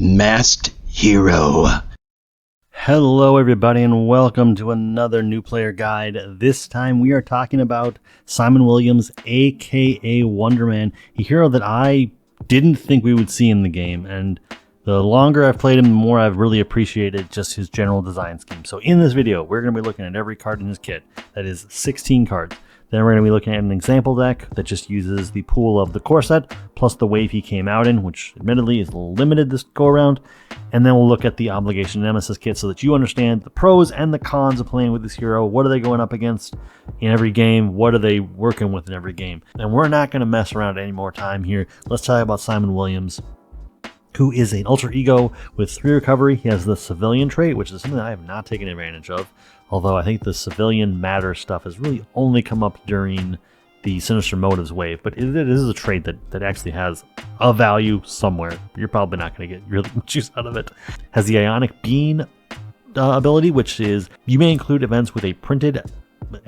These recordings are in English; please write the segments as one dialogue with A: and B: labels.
A: Masked Hero.
B: Hello everybody and welcome to another new player guide. This time we are talking about Simon Williams, aka Wonder Man, a hero that I didn't think we would see in the game, and the longer I've played him, the more I've really appreciated just his general design scheme. So in this video, we're going to be looking at every card in his kit. That is 16 cards. Then we're going to be looking at an example deck that just uses the pool of the core set, plus the wave he came out in, which admittedly is limited this go-around. And then we'll look at the Obligation Nemesis kit so that you understand the pros and the cons of playing with this hero. What are they going up against in every game? What are they working with in every game? And we're not going to mess around any more time here. Let's talk about Simon Williams, who is an alter ego with 3 recovery. He has the civilian trait, which is something I have not taken advantage of. Although I think the civilian matter stuff has really only come up during the Sinister Motives wave. But it is a trait that actually has a value somewhere. You're probably not going to get really much use out of it. Has the Ionic Beam ability, which is you may include events with a printed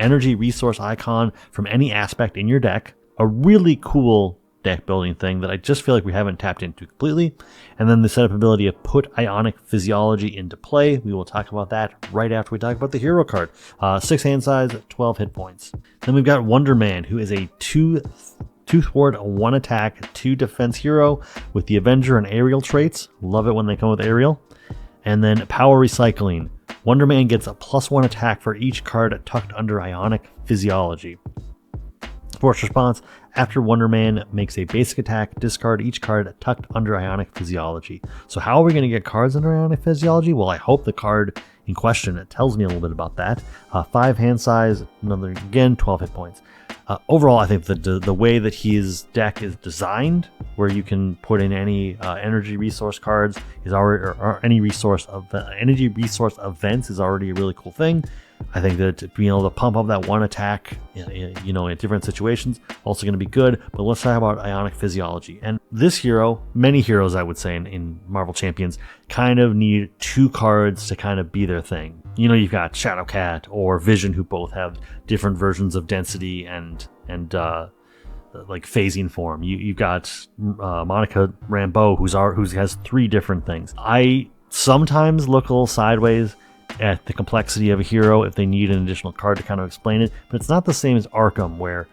B: energy resource icon from any aspect in your deck. A really cool deck building thing that I just feel like we haven't tapped into completely. And then the setup ability of put Ionic Physiology into play. We will talk about that right after we talk about the hero card. 6 hand size, 12 hit points. Then we've got Wonder Man, who is a 2 thwart, 1 attack, 2 defense hero with the Avenger and Aerial traits. Love it when they come with Aerial. And then Power Recycling. Wonder Man gets a +1 attack for each card tucked under Ionic Physiology. Sports response: after Wonder Man makes a basic attack, discard each card tucked under Ionic Physiology. So how are we going to get cards under Ionic Physiology? Well, I hope the card in question tells me a little bit about that. 5 hand size, another again 12 hit points. Overall, I think the way that his deck is designed, where you can put in any energy resource cards, is already, or any resource of energy resource events, is already a really cool thing. I think that being able to pump up that 1 attack, in different situations, also going to be good. But let's talk about Ionic Physiology. And this hero, many heroes I would say in Marvel Champions, kind of need 2 cards to kind of be their thing. You've got Shadowcat or Vision, who both have different versions of density and like phasing form. You've got Monica Rambeau, who has 3 different things. I sometimes look a little sideways at the complexity of a hero if they need an additional card to kind of explain it, but it's not the same as Arkham, where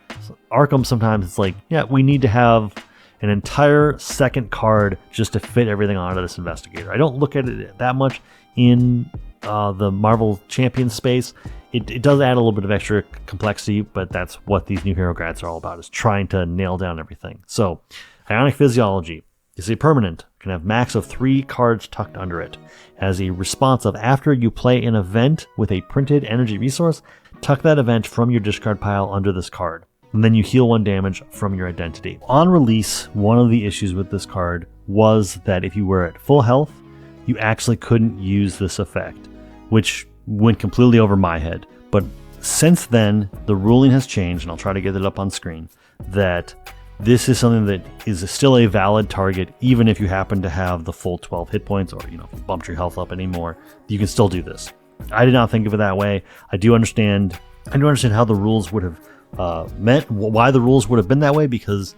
B: Arkham sometimes it's like, yeah, we need to have an entire second card just to fit everything onto this investigator. I don't look at it that much in the Marvel Champions space. It does add a little bit of extra complexity, but that's what these new hero guides are all about, is trying to nail down everything. So Ionic Physiology is a permanent, can have max of 3 cards tucked under it. As a response of after you play an event with a printed energy resource, tuck that event from your discard pile under this card, and then you heal 1 damage from your identity. On release, one of the issues with this card was that if you were at full health, you actually couldn't use this effect, which went completely over my head. But since then, the ruling has changed, and I'll try to get it up on screen, that this is something that is still a valid target, even if you happen to have the full 12 hit points, or if you bumped your health up anymore, you can still do this. I did not think of it that way. I do understand how the rules would have why the rules would have been that way, because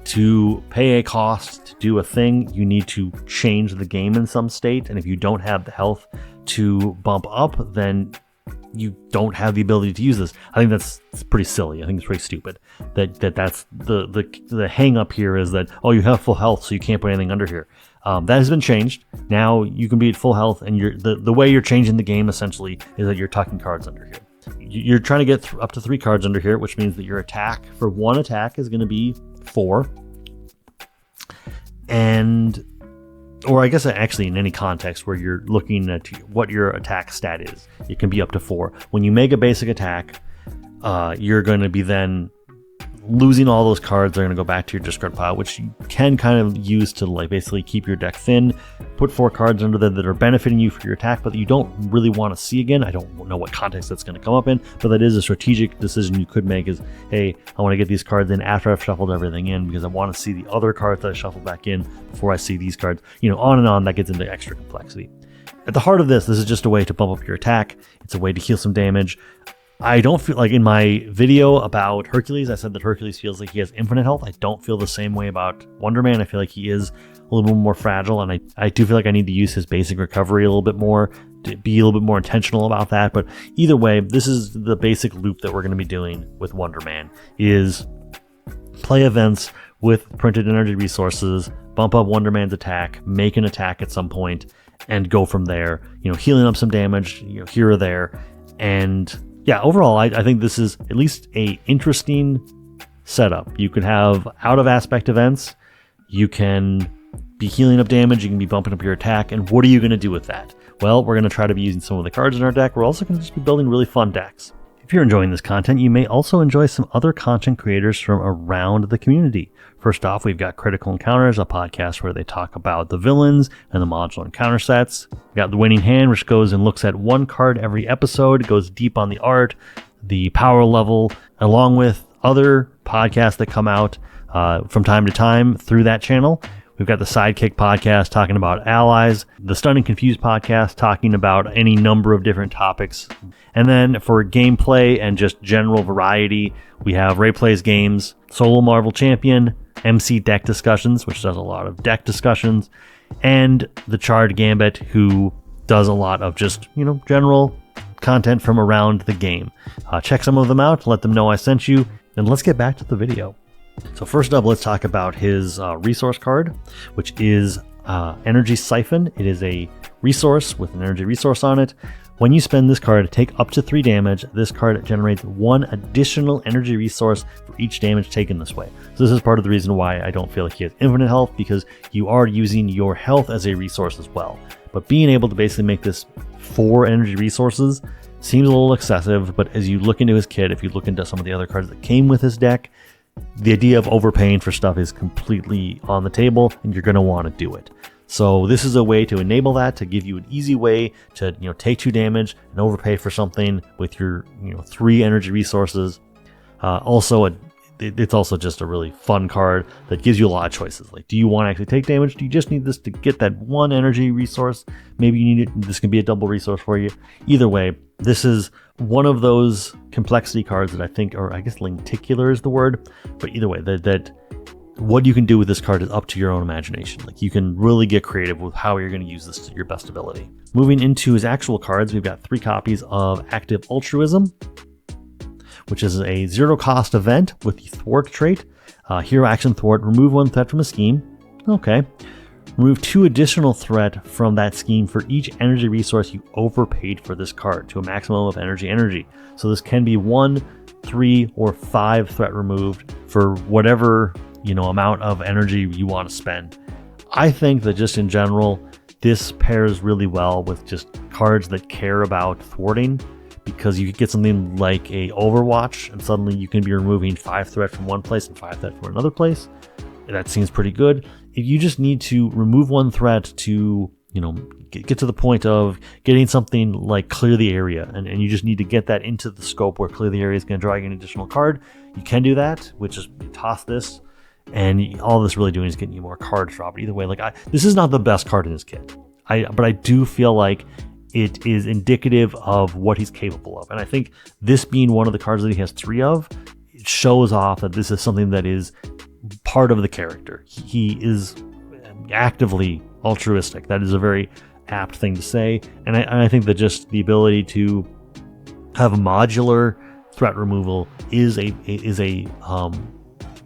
B: to pay a cost to do a thing, you need to change the game in some state, and if you don't have the health to bump up, then you don't have the ability to use this. I think that's pretty silly. I think it's pretty stupid. That's the hang up here, is that, oh, you have full health, so you can't put anything under here. That has been changed. Now you can be at full health, and the way you're changing the game essentially is that you're tucking cards under here. You're trying to get up to 3 cards under here, which means that your attack for 1 attack is going to be 4. Or I guess actually in any context where you're looking at what your attack stat is, it can be up to 4. When you make a basic attack, you're going to be then losing all those cards. They're going to go back to your discard pile, which you can kind of use to basically keep your deck thin. Put 4 cards under there that are benefiting you for your attack, but that you don't really want to see again. I don't know what context that's going to come up in, but that is a strategic decision you could make, is, hey, I want to get these cards in after I've shuffled everything in, because I want to see the other cards that I shuffled back in before I see these cards. On and on. That gets into extra complexity. At the heart of this is just a way to bump up your attack. It's a way to heal some damage. I don't feel like, in my video about Hercules, I said that Hercules feels like he has infinite health. I don't feel the same way about Wonder Man. I feel like he is a little bit more fragile, and I do feel like I need to use his basic recovery a little bit more, to be a little bit more intentional about that. But either way, this is the basic loop that we're going to be doing with Wonder Man, is play events with printed energy resources, bump up Wonder Man's attack, make an attack at some point, and go from there, healing up some damage, here or there. And yeah, overall, I think this is at least a interesting setup. You could have out of aspect events, you can be healing up damage, you can be bumping up your attack, and what are you going to do with that? Well, we're going to try to be using some of the cards in our deck. We're also going to just be building really fun decks. If you're enjoying this content, you may also enjoy some other content creators from around the community. First off, we've got Critical Encounters, a podcast where they talk about the villains and the modular encounter sets. We've got The Winning Hand, which goes and looks at one card every episode. It goes deep on the art, the power level, along with other podcasts that come out from time to time through that channel. We've got the Sidekicked podcast talking about allies, the Stunned and Confused podcast talking about any number of different topics. And then for gameplay and just general variety, we have Rey Plays Games, Solo Marvel Champion, MC Deck Discussions, which does a lot of deck discussions, and the Charred Gambit, who does a lot of just, general content from around the game. Check some of them out, let them know I sent you, and let's get back to the video. So first up, let's talk about his resource card, which is Energy Siphon. It is a resource with an energy resource on it. When you spend this card, take up to 3 damage. This card generates 1 additional energy resource for each damage taken this way. So this is part of the reason why I don't feel like he has infinite health, because you are using your health as a resource as well. But being able to basically make this 4 energy resources seems a little excessive, but as you look into his kit, if you look into some of the other cards that came with his deck, the idea of overpaying for stuff is completely on the table, and you're going to want to do it. So this is a way to enable that, to give you an easy way to take 2 damage and overpay for something with your 3 energy resources. It's also just a really fun card that gives you a lot of choices. Like, do you want to actually take damage? Do you just need this to get that 1 energy resource? Maybe you need it. This can be a double resource for you. Either way, this is one of those complexity cards that I think, or I guess lenticular is the word, but either way, that what you can do with this card is up to your own imagination. Like, you can really get creative with how you're going to use this to your best ability. Moving into his actual cards, we've got 3 copies of Active Altruism, which is a 0-cost event with the Thwart trait. Hero Action Thwart, remove 1 threat from a scheme. Okay. Remove 2 additional threat from that scheme for each energy resource you overpaid for this card to a maximum of energy. So this can be 1, 3, or 5 threat removed for whatever amount of energy you want to spend. I think that just in general, this pairs really well with just cards that care about thwarting, because you could get something like a Overwatch and suddenly you can be removing 5 threat from one place and 5 threat from another place. That seems pretty good. If you just need to remove 1 threat to, get to the point of getting something like Clear the Area, and you just need to get that into the scope where Clear the Area is going to draw you an additional card, you can do that, which is toss this, and all this really doing is getting you more cards dropped. Either way, this is not the best card in his kit, but I do feel like it is indicative of what he's capable of. And I think this being one of the cards that he has 3 of, it shows off that this is something that is part of the character. He is actively altruistic. That is a very apt thing to say. And I think that just the ability to have a modular threat removal is a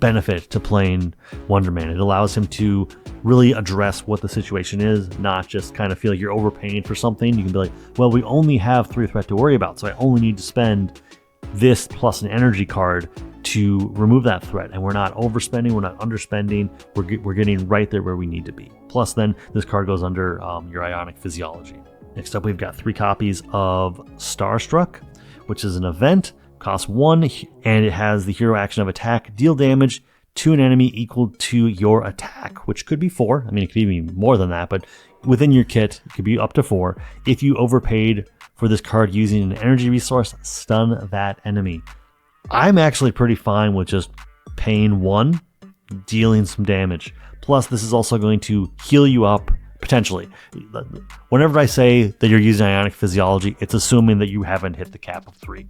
B: benefit to playing Wonder Man. It allows him to really address what the situation is, not just kind of feel like you're overpaying for something. You can be like, well, we only have 3 threat to worry about, so I only need to spend this plus an energy card to remove that threat, and we're not overspending, we're not underspending, we're getting right there where we need to be. Plus then this card goes under your Ionic Physiology. Next up, we've got 3 copies of Starstruck, which is an event, costs 1, and it has the hero action of attack, deal damage to an enemy equal to your attack, which could be 4. I mean, it could be more than that, but within your kit, it could be up to 4. If you overpaid for this card using an energy resource, stun that enemy. I'm actually pretty fine with just paying 1, dealing some damage. Plus, this is also going to heal you up, potentially. Whenever I say that you're using Ionic Physiology, it's assuming that you haven't hit the cap of 3.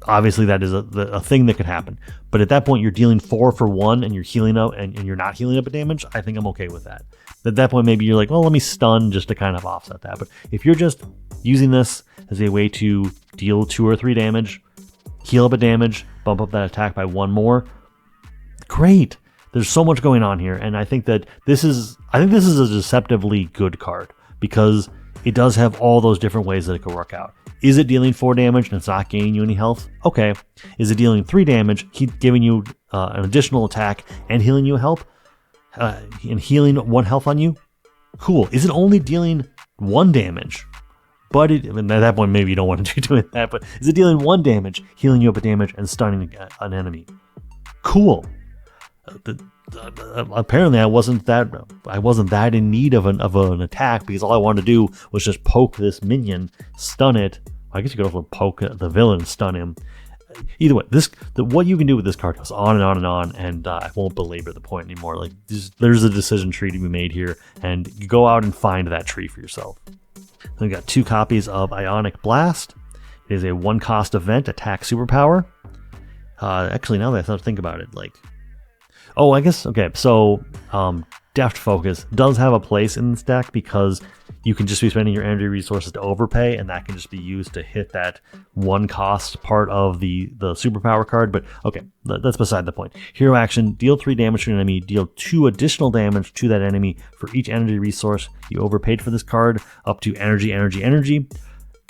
B: obviously that is a thing that could happen. But at that point, you're dealing 4 for 1 and you're healing up and you're not healing up a damage. I think I'm okay with that. At that point, maybe you're like, well, let me stun just to kind of offset that. But if you're just using this as a way to deal 2 or 3 damage, heal up a damage, bump up that attack by 1 more, great. There's so much going on here, and I think this is a deceptively good card because it does have all those different ways that it could work out. Is it dealing 4 damage and it's not gaining you any health? Okay. Is it dealing 3 damage, giving you an additional attack and healing you health? And healing 1 health on you? Cool. Is it only dealing 1 damage? But at that point, maybe you don't want to be doing that, but is it dealing 1 damage, healing you up a damage, and stunning an enemy? Cool. Apparently I wasn't that in need of an attack because all I wanted to do was just poke this minion, stun it. I guess you could also poke the villain, stun him. Either way, what you can do with this card goes on and on and on, and I won't belabor the point anymore. Like there's a decision tree to be made here, and you go out and find that tree for yourself. Then we got 2 copies of Ionic Blast. It is a 1-cost event attack superpower. Actually, now that I start to think about it, I guess, okay, so Deft Focus does have a place in this deck because you can just be spending your energy resources to overpay, and that can just be used to hit that 1-cost part of the superpower card, but okay, that's beside the point. Hero action, deal 3 damage to an enemy, deal 2 additional damage to that enemy for each energy resource you overpaid for this card, up to energy.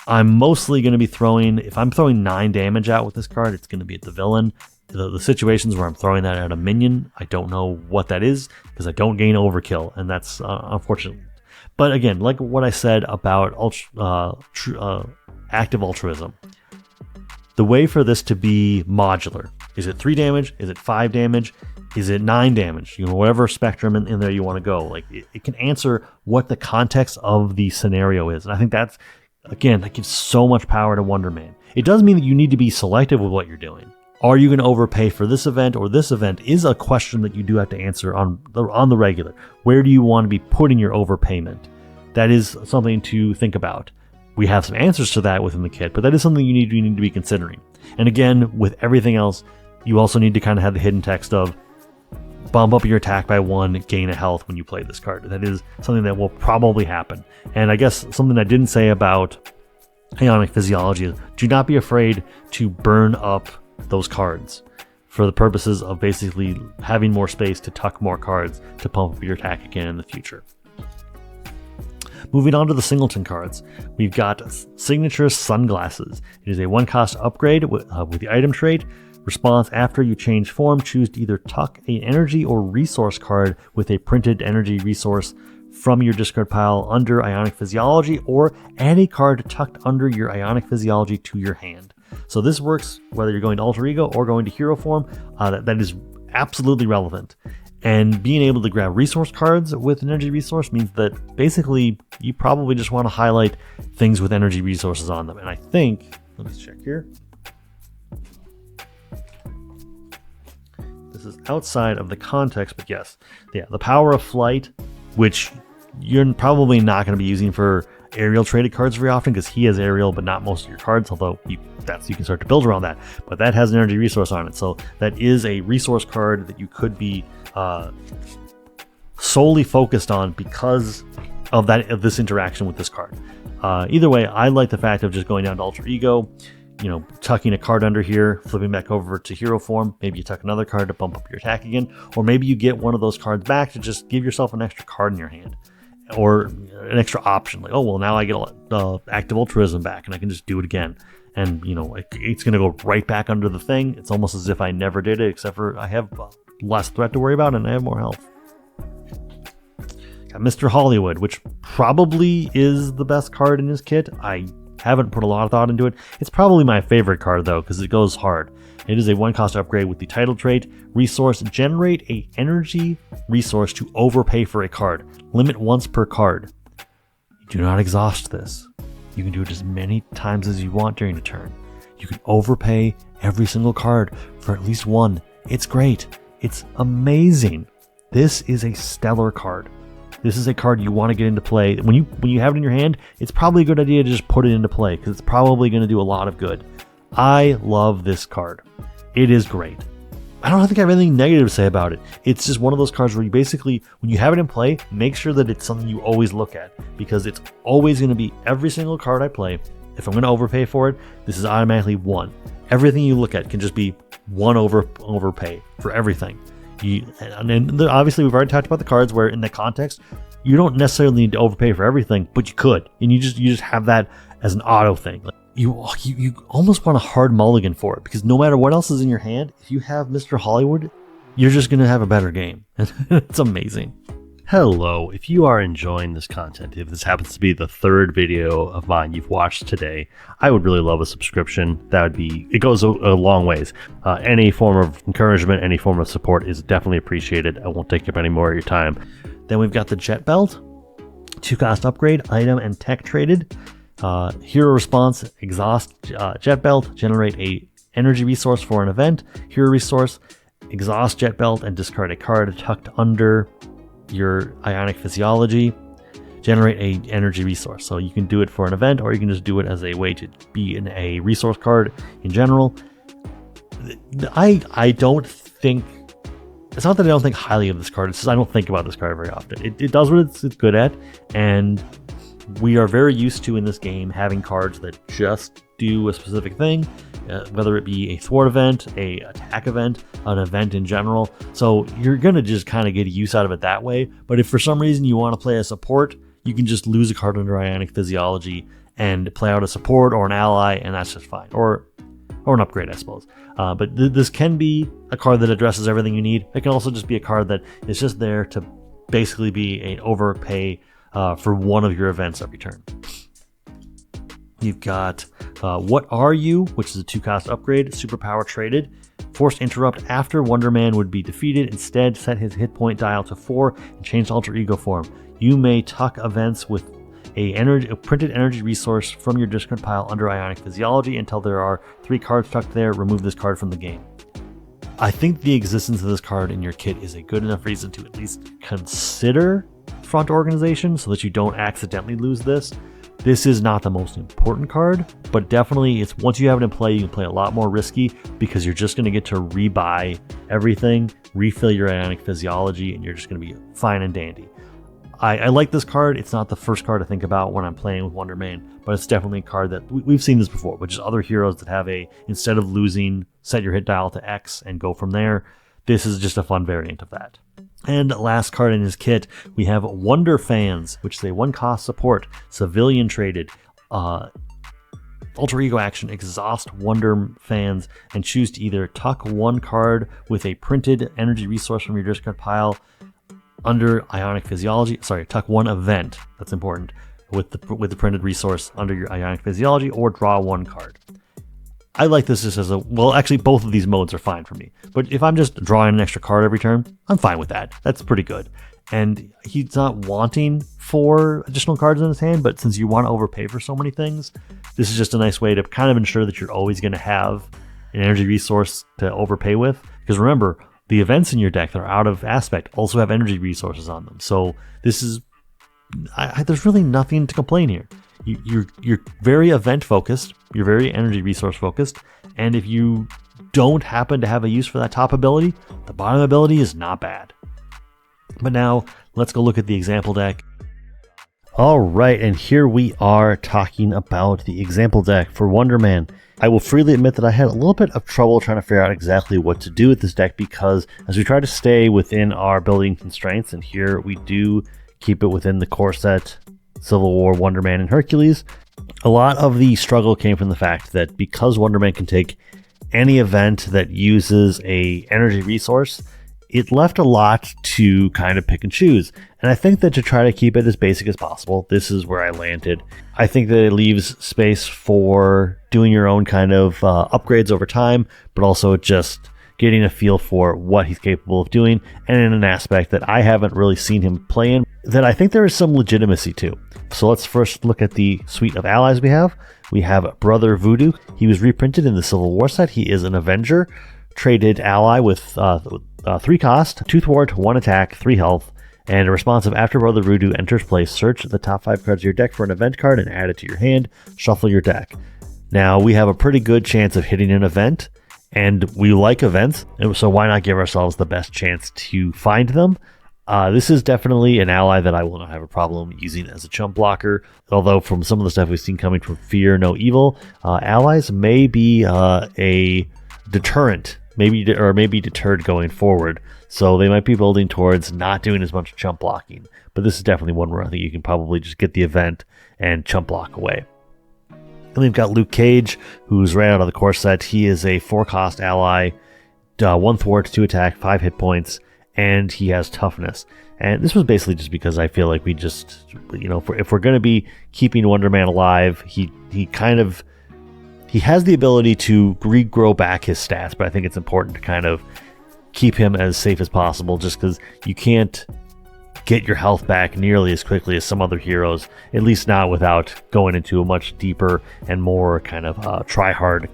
B: I'm mostly going to be if I'm throwing 9 damage out with this card, it's going to be at the villain. The situations where I'm throwing that at a minion, I don't know what that is because I don't gain overkill, and that's unfortunate. But again, like what I said about active altruism, the way for this to be modular, is it 3 damage? Is it 5 damage? Is it 9 damage? Whatever spectrum in there you want to go. It can answer what the context of the scenario is, and I think that gives so much power to Wonder Man. It does mean that you need to be selective with what you're doing. Are you going to overpay for this event or this event is a question that you do have to answer on the regular. Where do you want to be putting your overpayment? That is something to think about. We have some answers to that within the kit, but that is something you need to be considering. And again, with everything else, you also need to kind of have the hidden text of bump up your attack by 1, gain a health when you play this card. That is something that will probably happen. And I guess something I didn't say about Ionic Physiology is do not be afraid to burn up those cards for the purposes of basically having more space to tuck more cards to pump up your attack again in the future. Moving on to the singleton cards, we've got Signature Sunglasses. It is a 1-cost upgrade with the item trait. Response: after you change form, choose to either tuck an energy or resource card with a printed energy resource from your discard pile under Ionic Physiology, or add a card tucked under your Ionic Physiology to your hand. So this works whether you're going to Alter Ego or going to Hero form. That is absolutely relevant. And being able to grab resource cards with an energy resource means that basically you probably just want to highlight things with energy resources on them. And I think, let me check here. This is outside of the context, but yes. Yeah, the Power of Flight, which you're probably not going to be using for aerial traded cards very often because he has aerial but not most of your cards, although you can start to build around that, but that has an energy resource on it, so that is a resource card that you could be solely focused on because of this interaction with this card. Either way, I like the fact of just going down to Alter Ego, tucking a card under here, flipping back over to Hero form. Maybe you tuck another card to bump up your attack again, or maybe you get one of those cards back to just give yourself an extra card in your hand, or an extra option, like, oh well, now I get active altruism back and I can just do it again, and it's going to go right back under the thing. It's almost as if I never did it, except for I have less threat to worry about and I have more health. Got Mr. Hollywood, which probably is the best card in his kit. I haven't put a lot of thought into it. It's probably my favorite card though, because it goes hard. It is a 1-cost upgrade with the title trait. Resource: generate a energy resource to overpay for a card. Limit once per card. Do not exhaust this. You can do it as many times as you want during a turn. You can overpay every single card for at least 1. It's great. It's amazing. This is a stellar card. This is a card you want to get into play. When you have it in your hand, it's probably a good idea to just put it into play because it's probably going to do a lot of good. I love this card. It is great. I don't think I have anything negative to say about it. It's just one of those cards where you basically, when you have it in play, make sure that it's something you always look at, because it's always going to be every single card I play. If I'm going to overpay for it, this is automatically 1. Everything you look at can just be 1 overpay for everything. And obviously, we've already talked about the cards where in the context, you don't necessarily need to overpay for everything, but you could, and you just have that as an auto thing. You almost want a hard mulligan for it, because no matter what else is in your hand, if you have Mr. Hollywood, you're just going to have a better game. It's amazing. Hello, if you are enjoying this content, if this happens to be the 3rd video of mine you've watched today, I would really love a subscription. It goes a long ways. Any form of encouragement, any form of support is definitely appreciated. I won't take up any more of your time. Then we've got the Jet Belt, 2-cost upgrade, item and tech traded. Hero response, exhaust Jet Belt, generate a energy resource for an event. Hero resource, exhaust Jet Belt and discard a card tucked under your Ionic Physiology. Generate a energy resource. So you can do it for an event, or you can just do it as a way to be in a resource card in general. I don't think, it's not that I don't think highly of this card, it's just I don't think about this card very often. It does what it's good at, and we are very used to in this game having cards that just do a specific thing, whether it be a thwart event, a attack event, an event in general. So you're going to just kind of get a use out of it that way. But if for some reason you want to play a support, you can just lose a card under Ionic Physiology and play out a support or an ally, and that's just fine. Or an upgrade, I suppose. But this can be a card that addresses everything you need. It can also just be a card that is just there to basically be an overpay for one of your events every turn. You've got What Are You, which is a 2-cost upgrade, superpower traded. Forced interrupt after Wonder Man would be defeated. Instead, set his hit point dial to 4 and change alter ego form. You may tuck events with a printed energy resource from your discard pile under Ionic Physiology until there are 3 cards tucked there. Remove this card from the game. I think the existence of this card in your kit is a good enough reason to at least consider front organization so that you don't accidentally lose this. This is not the most important card, but definitely it's once you have it in play, you can play a lot more risky because you're just going to get to rebuy everything, refill your Ionic Physiology, and you're just going to be fine and dandy. I like this card. It's not the first card to think about when I'm playing with Wonder Man, but it's definitely a card that we've seen this before, which is other heroes that have instead of losing, set your hit dial to X and go from there. This is just a fun variant of that. And last card in his kit, we have Wonder Fans, which is a 1-cost support, civilian traded, alter ego action, exhaust Wonder Fans, and choose to either tuck 1 card with a printed energy resource from your discard pile under Ionic Physiology. Sorry, tuck 1 event, that's important, with the printed resource under your Ionic Physiology, or draw 1 card. I like this just as well, actually both of these modes are fine for me. But if I'm just drawing an extra card every turn, I'm fine with that. That's pretty good. And he's not wanting 4 additional cards in his hand, but since you want to overpay for so many things, this is just a nice way to kind of ensure that you're always going to have an energy resource to overpay with. Because remember, the events in your deck that are out of aspect also have energy resources on them. So this is, there's really nothing to complain here. You're very event focused, you're very energy resource focused, and if you don't happen to have a use for that top ability, the bottom ability is not bad. But now let's go look at the example deck. All right, and here we are talking about the example deck for Wonder Man. I will freely admit that I had a little bit of trouble trying to figure out exactly what to do with this deck, because as we try to stay within our building constraints, and here we do keep it within the core set, Civil War, Wonder Man, and Hercules, a lot of the struggle came from the fact that because Wonder Man can take any event that uses a energy resource, it left a lot to kind of pick and choose. And I think that to try to keep it as basic as possible, this is where I landed. I think that it leaves space for doing your own kind of upgrades over time, but also just getting a feel for what he's capable of doing, and in an aspect that I haven't really seen him play in, that I think there is some legitimacy to. So let's first look at the suite of allies we have. We have Brother Voodoo. He was reprinted in the Civil War set. He is an Avenger, traded ally with 3 cost, 2 thwart, 1 attack, 3 health, and a responsive after Brother Voodoo enters play, search the top 5 cards of your deck for an event card and add it to your hand, shuffle your deck. Now, we have a pretty good chance of hitting an event, and we like events, so why not give ourselves the best chance to find them? This is definitely an ally that I will not have a problem using as a chump blocker, although from some of the stuff we've seen coming from Fear No Evil, allies may be a deterrent, maybe deterred going forward, so they might be building towards not doing as much chump blocking, but this is definitely one where I think you can probably just get the event and chump block away. And we've got Luke Cage, who's right out of the core set. He is a 4-cost ally, 1 thwart, 2 attack, 5 hit points, and he has toughness. And this was basically just because I feel like we just, if we're going to be keeping Wonder Man alive, he has the ability to regrow back his stats, but I think it's important to kind of keep him as safe as possible, just because you can't get your health back nearly as quickly as some other heroes, at least not without going into a much deeper and more kind of try-hard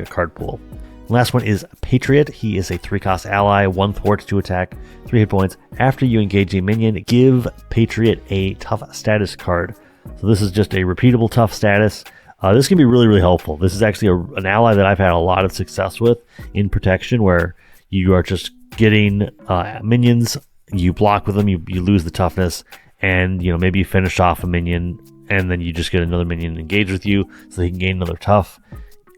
B: card pool. Last one is Patriot. He is a 3-cost ally, 1 thwart, 2 attack, 3 hit points. After you engage a minion, give Patriot a tough status card. So this is just a repeatable tough status. This can be really, really helpful. This is actually an ally that I've had a lot of success with in protection, where you are just getting minions, you block with them, you lose the toughness, and maybe you finish off a minion, and then you just get another minion engaged with you, so he can gain another tough.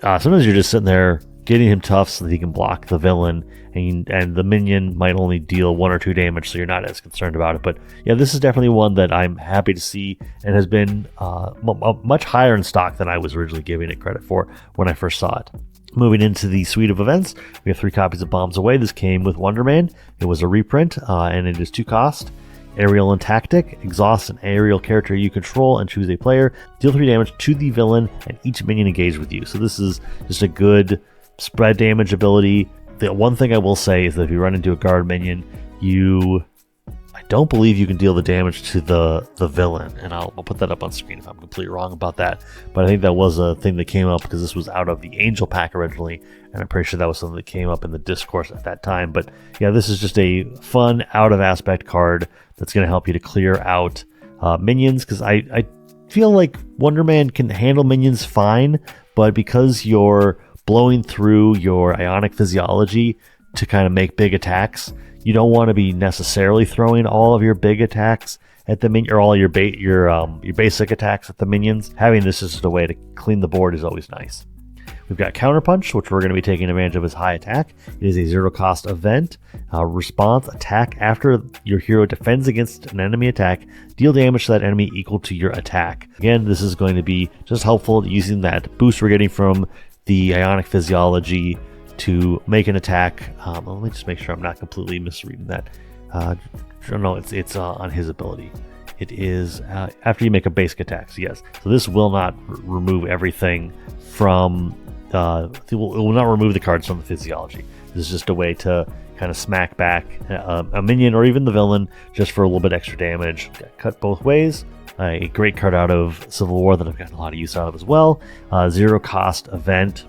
B: Sometimes you're just sitting there getting him tough so that he can block the villain, and the minion might only deal 1 or 2 damage, so you're not as concerned about it. But yeah, this is definitely one that I'm happy to see, and has been much higher in stock than I was originally giving it credit for when I first saw it. Moving into the suite of events, we have 3 copies of Bombs Away. This came with Wonder Man. It was a reprint, and it is 2 cost. Aerial and Tactic. Exhaust an aerial character you control and choose a player. Deal 3 damage to the villain and each minion engaged with you. So this is just a good spread damage ability. The one thing I will say is that if you run into a guard minion, I don't believe you can deal the damage to the villain, and I'll put that up on screen if I'm completely wrong about that, but I think that was a thing that came up because this was out of the Angel pack originally, and I'm pretty sure that was something that came up in the discourse at that time. But yeah, this is just a fun out of aspect card that's going to help you to clear out minions, because I feel like Wonder Man can handle minions fine, but because you're blowing through your Ionic Physiology to kind of make big attacks, you don't want to be necessarily throwing all of your big attacks at the minion, or all your basic attacks at the minions. Having this as a way to clean the board is always nice. We've got Counterpunch, which we're going to be taking advantage of as high attack. It is a 0-cost event. Response attack after your hero defends against an enemy attack. Deal damage to that enemy equal to your attack. Again, this is going to be just helpful using that boost we're getting from the Ionic Physiology to make an attack. Let me just make sure I'm not completely misreading that. No, it's on his ability. It is after you make a basic attack. So yes, so this will not remove everything from. It will not remove the cards from the physiology. This is just a way to kind of smack back a minion or even the villain just for a little bit extra damage. Cut both ways. A great card out of Civil War that I've gotten a lot of use out of as well. 0-cost event.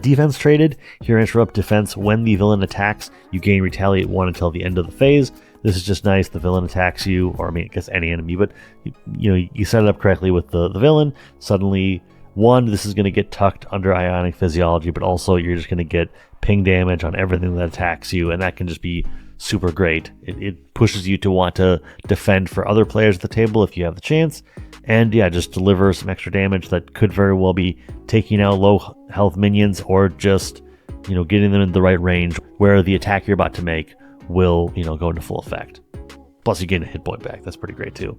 B: Defense traded. Here, interrupt defense when the villain attacks. You gain retaliate 1 until the end of the phase. This is just nice. The villain attacks you, or I guess any enemy, but you set it up correctly with the villain. Suddenly, 1, this is going to get tucked under Ionic Physiology, but also you're just going to get ping damage on everything that attacks you, and that can just be super great. It pushes you to want to defend for other players at the table if you have the chance. And yeah, just deliver some extra damage that could very well be taking out low health minions, or just getting them in the right range where the attack you're about to make will go into full effect. Plus you gain a hit point back. That's pretty great too.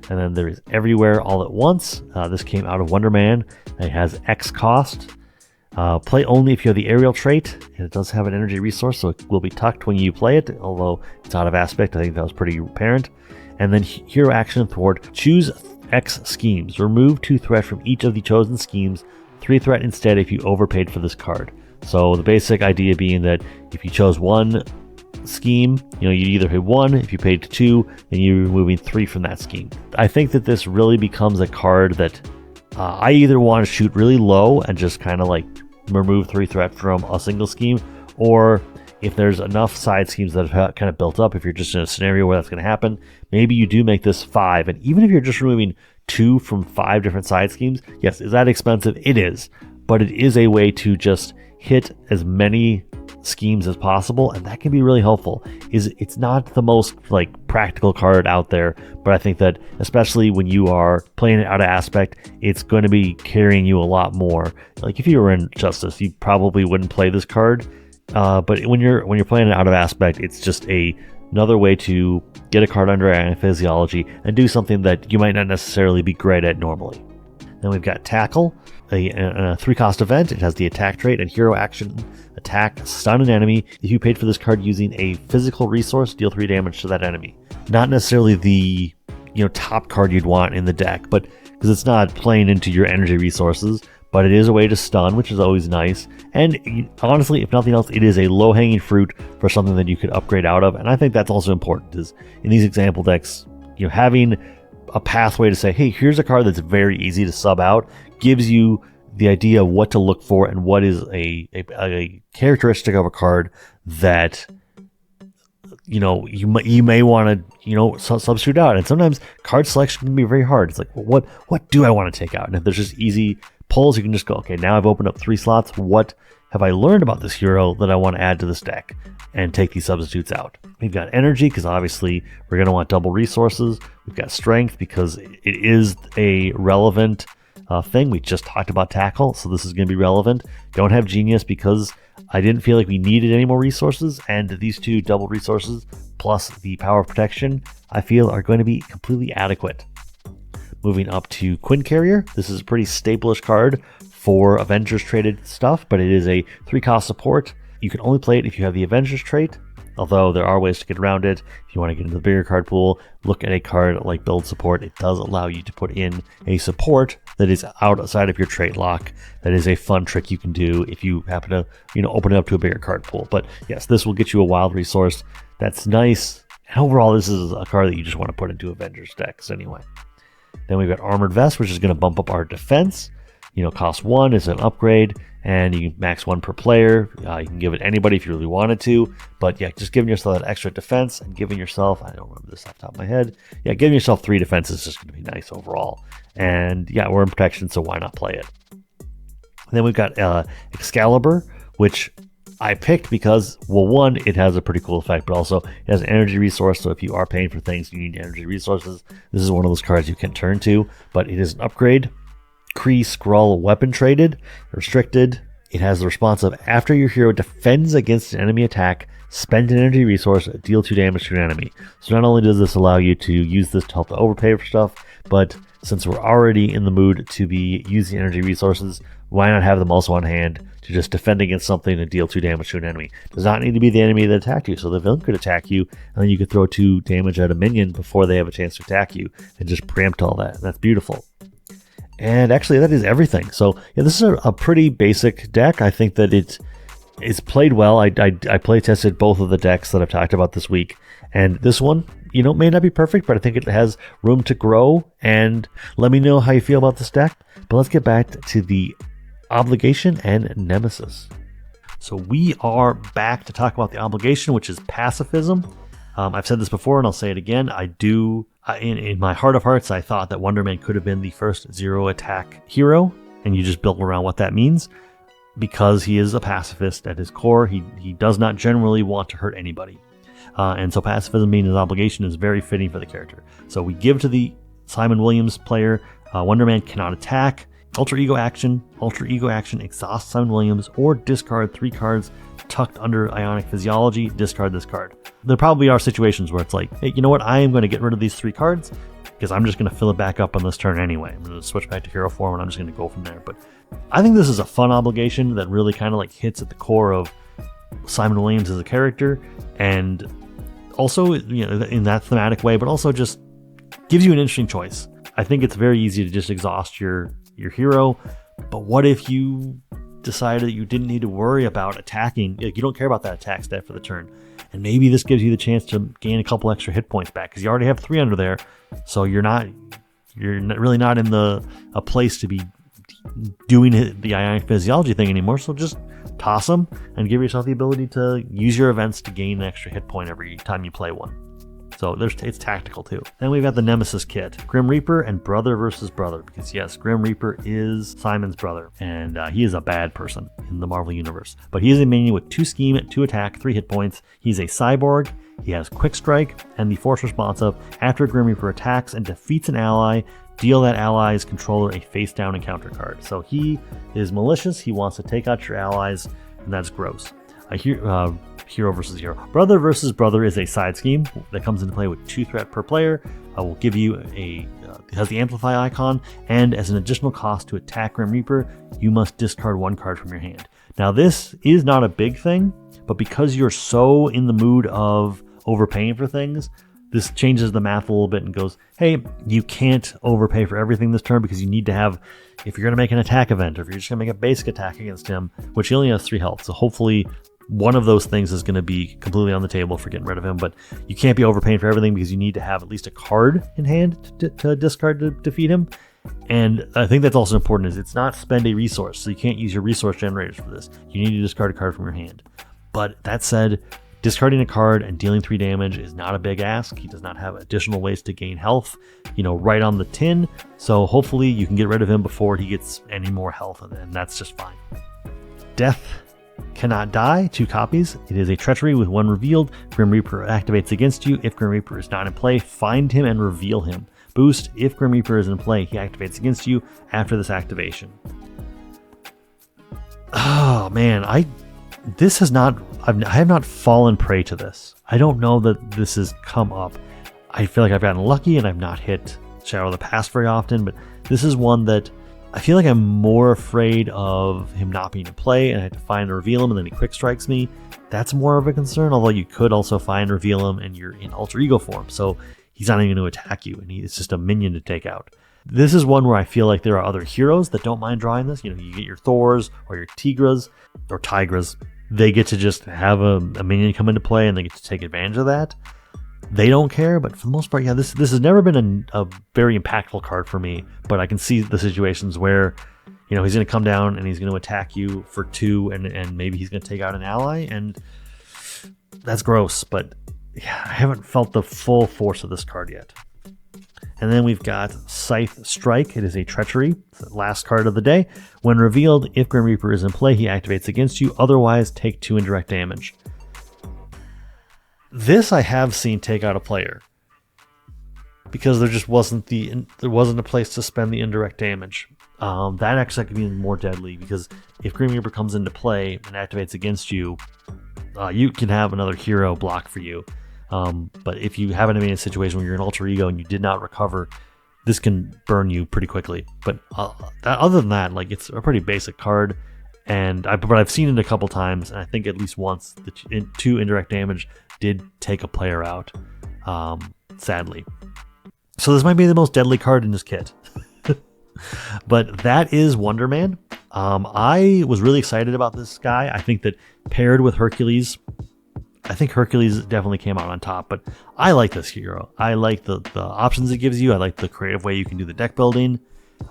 B: And then there is Everywhere All at Once. This came out of Wonder Man. It has X cost. Play only if you have the aerial trait, and it does have an energy resource, so it will be tucked when you play it, although it's out of aspect. I think that was pretty apparent. And then hero action thwart. Choose X schemes. Remove 2 threat from each of the chosen schemes. 3 threat instead if you overpaid for this card. So the basic idea being that if you chose 1 scheme, you'd either pay 1. If you paid 2, then you're removing 3 from that scheme. I think that this really becomes a card that I either want to shoot really low and just kind of like remove 3 threat from a single scheme, or if there's enough side schemes that have kind of built up, if you're just in a scenario where that's going to happen, maybe you do make this 5. And even if you're just removing 2 from 5 different side schemes, yes, is that expensive? It is. But it is a way to just hit as many schemes as possible, and that can be really helpful. It's not the most practical card out there, but I think that especially when you are playing it out of aspect, it's going to be carrying you a lot more. Like if you were in Justice, you probably wouldn't play this card, but when you're playing it out of aspect, it's just another way to get a card under Ionic Physiology and do something that you might not necessarily be great at normally. Then we've got Tackle, a 3-cost event. It has the attack trait and hero action, attack, stun an enemy. If you paid for this card using a physical resource, deal 3 damage to that enemy. Not necessarily the top card you'd want in the deck, but because it's not playing into your energy resources, but it is a way to stun, which is always nice. And honestly, if nothing else, it is a low-hanging fruit for something that you could upgrade out of. And I think that's also important, is in these example decks, having a pathway to say, hey, here's a card that's very easy to sub out, gives you the idea of what to look for and what is a characteristic of a card that you may want to substitute out. And sometimes card selection can be very hard. It's like, well, what do I want to take out? And if there's just easy pulls, you can just go, okay, now I've opened up 3 slots. What have I learned about this hero that I want to add to this deck, and take these substitutes out? We've got energy, because obviously we're going to want double resources. We've got strength, because it is a relevant thing. We just talked about tackle, so this is going to be relevant. Don't have genius, because I didn't feel like we needed any more resources, and these 2 double resources plus the power of protection, I feel, are going to be completely adequate. Moving up to Quinn Carrier. This is a pretty staple-ish card for Avengers traded stuff, but it is a 3-cost support. You can only play it if you have the Avengers trait, although there are ways to get around it. If you want to get into the bigger card pool, look at a card like Build Support. It does allow you to put in a support that is outside of your trait lock. That is a fun trick you can do if you happen to open it up to a bigger card pool. But yes, this will get you a wild resource. That's nice. And overall, this is a card that you just want to put into Avengers decks anyway. Then we've got Armored Vest, which is going to bump up our defense. Cost 1 is an upgrade, and you can max 1 per player. You can give it anybody if you really wanted to, but yeah, just giving yourself that extra defense and giving yourself, I don't remember this off the top of my head, giving yourself 3 defense is just going to be nice overall. And yeah, we're in protection, so why not play it? And then we've got Excalibur, which I picked because, well, 1, it has a pretty cool effect, but also it has an energy resource, so if you are paying for things, you need energy resources. This is one of those cards you can turn to, but it is an upgrade. Kree Skrull weapon traded, restricted. It has the response of, after your hero defends against an enemy attack, spend an energy resource, deal 2 damage to an enemy. So not only does this allow you to use this to help to overpay for stuff, but since we're already in the mood to be using energy resources, why not have them also on hand to just defend against something and deal 2 damage to an enemy? Does not need to be the enemy that attacked you, so the villain could attack you, and then you could throw 2 damage at a minion before they have a chance to attack you, and just preempt all that. That's beautiful. And actually, that is everything. So yeah, this is a pretty basic deck. I think that it's played well. I play tested both of the decks that I've talked about this week, and this one, may not be perfect, but I think it has room to grow. And let me know how you feel about this deck. But let's get back to the Obligation and Nemesis. So we are back to talk about the Obligation, which is pacifism. I've said this before, and I'll say it again. I do, in my heart of hearts, I thought that Wonder Man could have been the first 0 attack hero, and you just build around what that means, because he is a pacifist at his core. He does not generally want to hurt anybody. And so pacifism being his obligation is very fitting for the character. So we give to the Simon Williams player, Wonder Man cannot attack, Ultra Ego action, exhaust Simon Williams, or discard 3 cards tucked under Ionic Physiology, discard this card. There probably are situations where it's like, hey, you know what, I am going to get rid of these 3 cards, because I'm just going to fill it back up on this turn anyway. I'm going to switch back to hero form, and I'm just going to go from there. But I think this is a fun obligation that really kind of hits at the core of Simon Williams as a character, and also in that thematic way, but also just gives you an interesting choice. I think it's very easy to just exhaust your hero, but what if you decided that you didn't need to worry about attacking? You don't care about that attack stat for the turn, and maybe this gives you the chance to gain a couple extra hit points back, because you already have 3 under there, so you're really not in a place to be doing the Ionic Physiology thing anymore. So just toss them and give yourself the ability to use your events to gain an extra hit point every time you play one. So it's tactical too. Then we've got the Nemesis kit, Grim Reaper and brother versus brother, because yes, Grim Reaper is Simon's brother, and he is a bad person in the Marvel Universe. But he is a minion with 2 scheme, 2 attack, 3 hit points. He's a cyborg. He has quick strike and the force response of after Grim Reaper attacks and defeats an ally, deal that ally's controller a face down encounter card. So he is malicious. He wants to take out your allies, and that's gross. Hero versus hero. Brother versus brother is a side scheme that comes into play with 2 threat per player. Will give you it has the amplify icon, and as an additional cost to attack Grim Reaper, you must discard 1 card from your hand. Now this is not a big thing, but because you're so in the mood of overpaying for things, this changes the math a little bit and goes, hey, you can't overpay for everything this turn because you need to have, if you're going to make an attack event, or if you're just going to make a basic attack against him, which he only has 3 health, so hopefully one of those things is going to be completely on the table for getting rid of him, but you can't be overpaying for everything because you need to have at least a card in hand to discard to defeat him. And I think that's also important, is it's not spend a resource, so you can't use your resource generators for this. You need to discard a card from your hand. But that said, discarding a card and dealing 3 damage is not a big ask. He does not have additional ways to gain health, right on the tin. So hopefully you can get rid of him before he gets any more health, and that's just fine. Death cannot die, 2 copies. It is a treachery with 1 revealed. Grim Reaper activates against you. If Grim Reaper is not in play, find him and reveal him. Boost, if Grim Reaper is in play, he activates against you after this activation. Oh man, I have not fallen prey to this. I don't know that this has come up. I feel like I've gotten lucky and I've not hit Shadow of the Past very often, but this is one that I feel like I'm more afraid of him not being in play and I have to find and reveal him and then he quick strikes me. That's more of a concern, although you could also find and reveal him and you're in alter ego form, so he's not even going to attack you and it's just a minion to take out. This is one where I feel like there are other heroes that don't mind drawing this. You get your Thors or your Tigras or Tigras. They get to just have a minion come into play and they get to take advantage of that. They don't care, but for the most part, yeah, this has never been a very impactful card for me, but I can see the situations where, he's going to come down and he's going to attack you for 2 and maybe he's going to take out an ally, and that's gross, but yeah, I haven't felt the full force of this card yet. And then we've got Scythe Strike. It is a treachery. It's the last card of the day. When revealed, if Grim Reaper is in play, he activates against you. Otherwise, take 2 indirect damage. This I have seen take out a player because there just wasn't a place to spend the indirect damage. That actually could be more deadly because if Grim Reaper comes into play and activates against you, you can have another hero block for you. But if you happen to be in a situation where you're in alter ego and you did not recover, this can burn you pretty quickly. But other than that, it's a pretty basic card. But I've seen it a couple times, and I think at least once the 2 indirect damage did take a player out, sadly. So this might be the most deadly card in this kit. But that is Wonder Man. I was really excited about this guy. I think that paired with Hercules, I think Hercules definitely came out on top, but I like this hero. I like the options it gives you. I like the creative way you can do the deck building.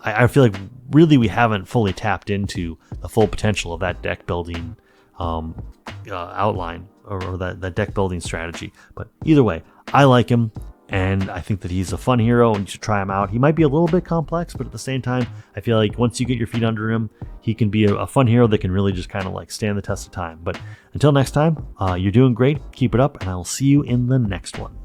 B: I feel like really we haven't fully tapped into the full potential of that deck building outline or that deck building strategy. But either way, I like him, and I think that he's a fun hero and you should try him out. He might be a little bit complex, but at the same time, I feel like once you get your feet under him, he can be a fun hero that can really just kind of stand the test of time. But until next time, you're doing great. Keep it up, and I will see you in the next one.